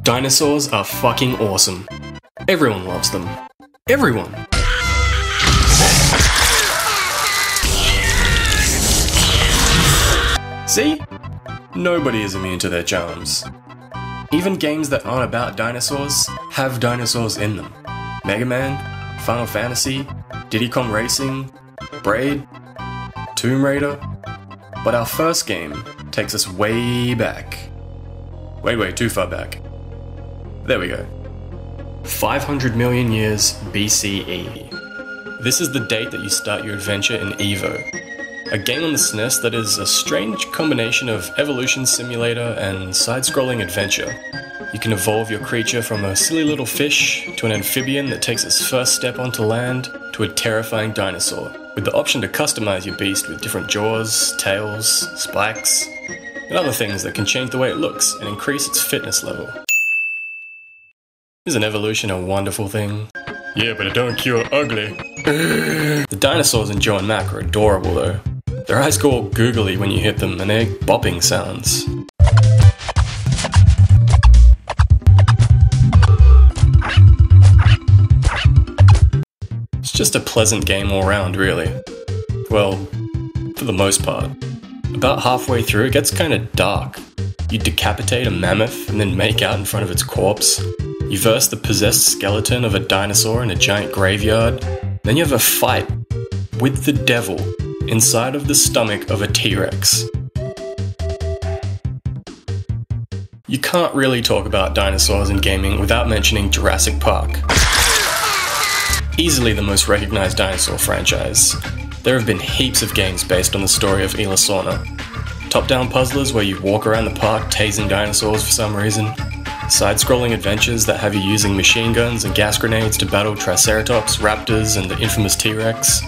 Dinosaurs are fucking awesome. Everyone loves them. Everyone! See? Nobody is immune to their charms. Even games that aren't about dinosaurs have dinosaurs in them. Mega Man, Final Fantasy, Diddy Kong Racing, Braid, Tomb Raider. But our first game takes us way back. Way too far back. There we go. 500 million years BCE. This is the date that you start your adventure in EVO, a game on the SNES that is a strange combination of evolution simulator and side-scrolling adventure. You can evolve your creature from a silly little fish to an amphibian that takes its first step onto land to a terrifying dinosaur, with the option to customize your beast with different jaws, tails, spikes, and other things that can change the way it looks and increase its fitness level. Isn't evolution a wonderful thing? Yeah, but it don't cure ugly. The dinosaurs in Joe and Mac are adorable though. Their eyes go all googly when you hit them and they make bopping sounds. It's just a pleasant game all round, really. Well, for the most part. About halfway through it gets kinda dark. You decapitate a mammoth and then make out in front of its corpse. You verse the possessed skeleton of a dinosaur in a giant graveyard. Then you have a fight with the devil inside of the stomach of a T-Rex. You can't really talk about dinosaurs in gaming without mentioning Jurassic Park. Easily the most recognized dinosaur franchise. There have been heaps of games based on the story of Elasauna. Top-down puzzlers where you walk around the park tasing dinosaurs for some reason. Side-scrolling adventures that have you using machine guns and gas grenades to battle Triceratops, Raptors, and the infamous T-Rex.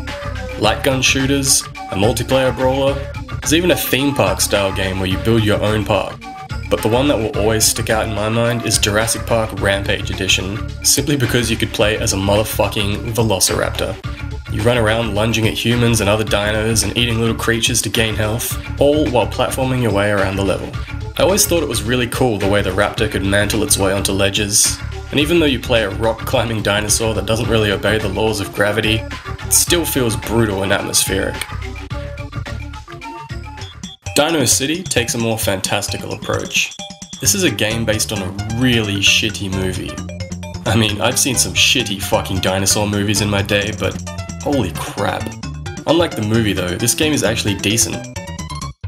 Light gun shooters, a multiplayer brawler. There's even a theme park style game where you build your own park. But the one that will always stick out in my mind is Jurassic Park Rampage Edition, simply because you could play as a motherfucking Velociraptor. You run around lunging at humans and other dinos and eating little creatures to gain health, all while platforming your way around the level. I always thought it was really cool the way the raptor could mantle its way onto ledges, and even though you play a rock-climbing dinosaur that doesn't really obey the laws of gravity, it still feels brutal and atmospheric. Dino City takes a more fantastical approach. This is a game based on a really shitty movie. I mean, I've seen some shitty fucking dinosaur movies in my day, but holy crap. Unlike the movie though, this game is actually decent.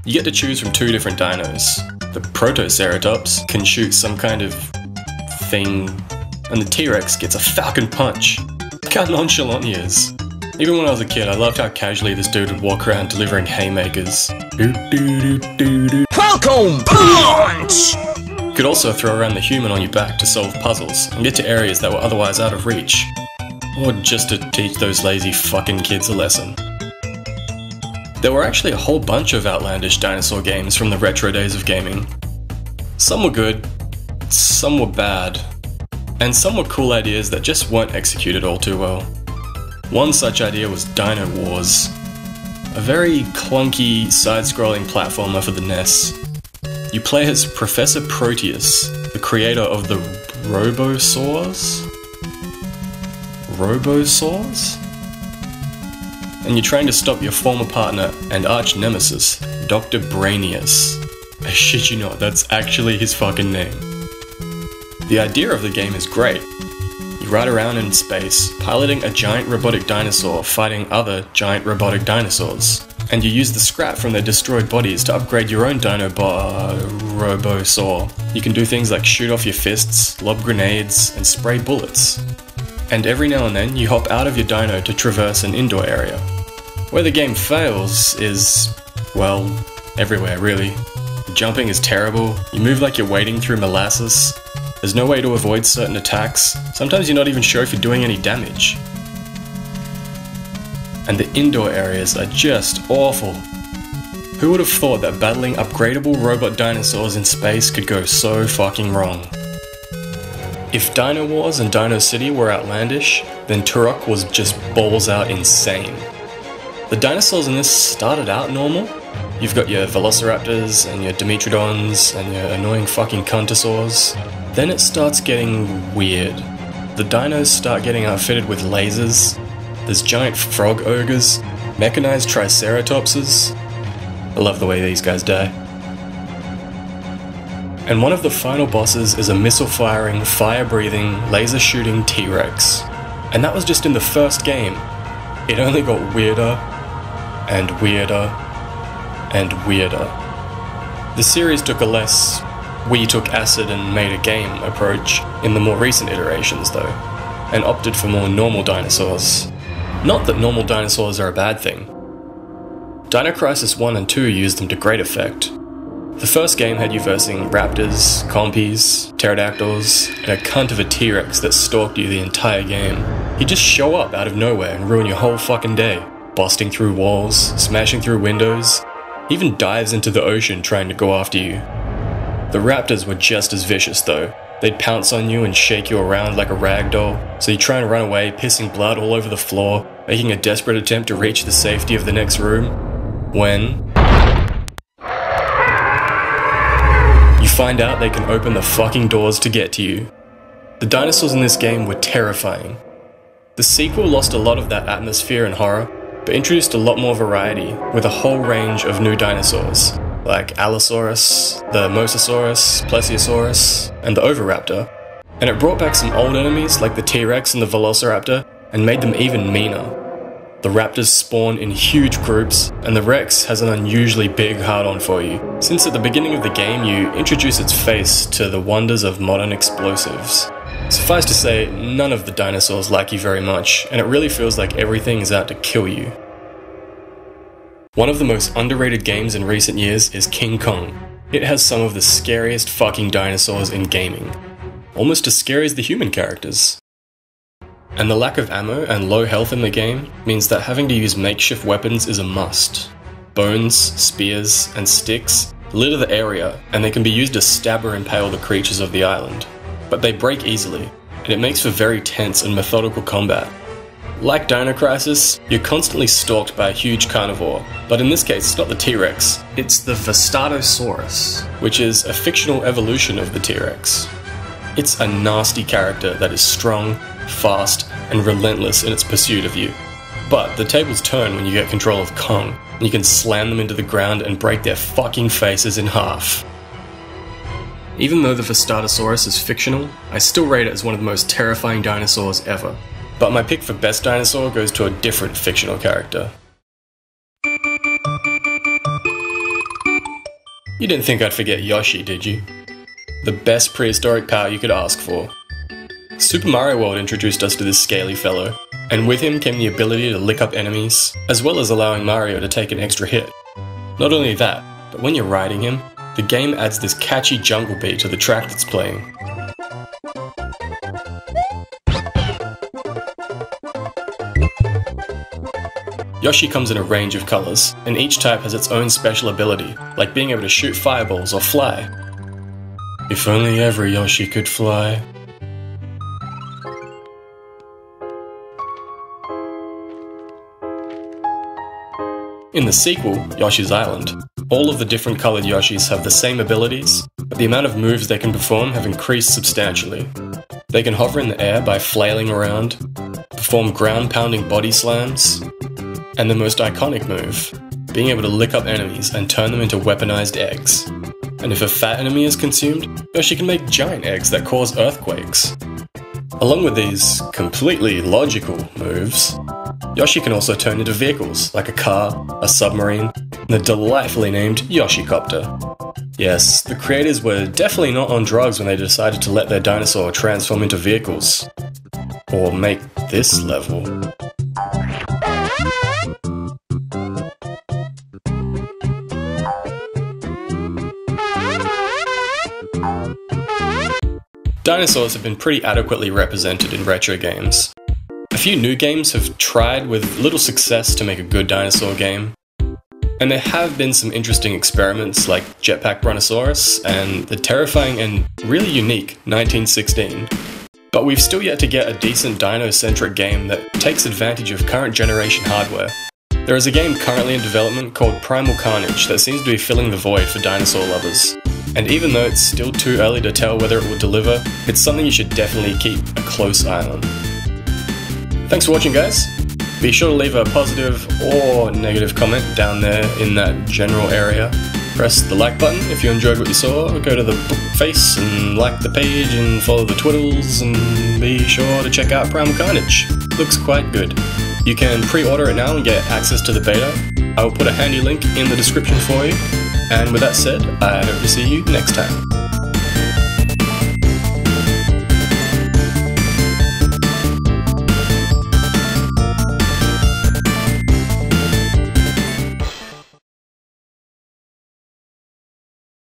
You get to choose from two different dinos. The Protoceratops can shoot some kind of thing, and the T-Rex gets a falcon punch. Look how nonchalant he is. Even when I was a kid, I loved how casually this dude would walk around delivering haymakers. Falcon punch! You could also throw around the human on your back to solve puzzles, and get to areas that were otherwise out of reach. Or just to teach those lazy fucking kids a lesson. There were actually a whole bunch of outlandish dinosaur games from the retro days of gaming. Some were good, some were bad, and some were cool ideas that just weren't executed all too well. One such idea was Dino Wars, a very clunky side-scrolling platformer for the NES. You play as Professor Proteus, the creator of the Robosaurs? And you're trying to stop your former partner and arch nemesis, Dr. Brainius. I shit you not, that's actually his fucking name. The idea of the game is great. You ride around in space, piloting a giant robotic dinosaur fighting other giant robotic dinosaurs. And you use the scrap from their destroyed bodies to upgrade your own Robosaur. You can do things like shoot off your fists, lob grenades, and spray bullets. And every now and then you hop out of your dino to traverse an indoor area. Where the game fails is, well, everywhere really. The jumping is terrible, you move like you're wading through molasses, there's no way to avoid certain attacks, sometimes you're not even sure if you're doing any damage. And the indoor areas are just awful. Who would have thought that battling upgradable robot dinosaurs in space could go so fucking wrong? If Dino Wars and Dino City were outlandish, then Turok was just balls out insane. The dinosaurs in this started out normal, You've got your Velociraptors and your Dimetrodons and your annoying fucking Cuntosaurs. Then it starts getting weird. The dinos start getting outfitted with lasers. There's giant frog ogres, mechanized triceratopses. I love the way these guys die. And one of the final bosses is a missile-firing, fire-breathing, laser-shooting T-Rex. And that was just in the first game. It only got weirder, and weirder, and weirder. The series took a less "we took acid and made a game" approach in the more recent iterations though, and opted for more normal dinosaurs. Not that normal dinosaurs are a bad thing. Dino Crisis 1 and 2 used them to great effect. The first game had you versing raptors, compies, pterodactyls, and a cunt of a T-Rex that stalked you the entire game. He'd just show up out of nowhere and ruin your whole fucking day, busting through walls, smashing through windows, even dives into the ocean trying to go after you. The raptors were just as vicious though. They'd pounce on you and shake you around like a rag doll, so you try and run away, pissing blood all over the floor, making a desperate attempt to reach the safety of the next room, when you find out they can open the fucking doors to get to you. The dinosaurs in this game were terrifying. The sequel lost a lot of that atmosphere and horror, but introduced a lot more variety, with a whole range of new dinosaurs, like Allosaurus, the Mosasaurus, Plesiosaurus, and the Oviraptor. And it brought back some old enemies like the T-Rex and the Velociraptor, and made them even meaner. The raptors spawn in huge groups, and the Rex has an unusually big hard-on for you, since at the beginning of the game you introduce its face to the wonders of modern explosives. Suffice to say, none of the dinosaurs like you very much, and it really feels like everything is out to kill you. One of the most underrated games in recent years is King Kong. It has some of the scariest fucking dinosaurs in gaming. Almost as scary as the human characters. And the lack of ammo and low health in the game means that having to use makeshift weapons is a must. Bones, spears, and sticks litter the area, and they can be used to stab or impale the creatures of the island. But they break easily, and it makes for very tense and methodical combat. Like Dino Crisis, you're constantly stalked by a huge carnivore, but in this case it's not the T-Rex, it's the Vestatosaurus, which is a fictional evolution of the T-Rex. It's a nasty character that is strong, fast, and relentless in its pursuit of you. But the tables turn when you get control of Kong, and you can slam them into the ground and break their fucking faces in half. Even though the Vestatosaurus is fictional, I still rate it as one of the most terrifying dinosaurs ever. But my pick for best dinosaur goes to a different fictional character. You didn't think I'd forget Yoshi, did you? The best prehistoric power you could ask for. Super Mario World introduced us to this scaly fellow, and with him came the ability to lick up enemies, as well as allowing Mario to take an extra hit. Not only that, but when you're riding him, the game adds this catchy jungle beat to the track that's playing. Yoshi comes in a range of colours, and each type has its own special ability, like being able to shoot fireballs or fly. If only every Yoshi could fly. In the sequel, Yoshi's Island, all of the different coloured Yoshis have the same abilities, but the amount of moves they can perform have increased substantially. They can hover in the air by flailing around, perform ground-pounding body slams, and the most iconic move, being able to lick up enemies and turn them into weaponized eggs. And if a fat enemy is consumed, Yoshi can make giant eggs that cause earthquakes. Along with these completely logical moves, Yoshi can also turn into vehicles like a car, a submarine, and the delightfully named Yoshicopter. Yes, the creators were definitely not on drugs when they decided to let their dinosaur transform into vehicles. Or make this level. Dinosaurs have been pretty adequately represented in retro games. A few new games have tried with little success to make a good dinosaur game. And there have been some interesting experiments like Jetpack Brontosaurus and the terrifying and really unique 1916. But we've still yet to get a decent dino-centric game that takes advantage of current generation hardware. There is a game currently in development called Primal Carnage that seems to be filling the void for dinosaur lovers. And even though it's still too early to tell whether it will deliver, it's something you should definitely keep a close eye on. Thanks for watching, guys. Be sure to leave a positive or negative comment down there in that general area. Press the like button if you enjoyed what you saw, go to the book face and like the page and follow the twiddles, and be sure to check out Primal Carnage. Looks quite good. You can pre-order it now and get access to the beta. I will put a handy link in the description for you. And with that said, I hope to see you next time.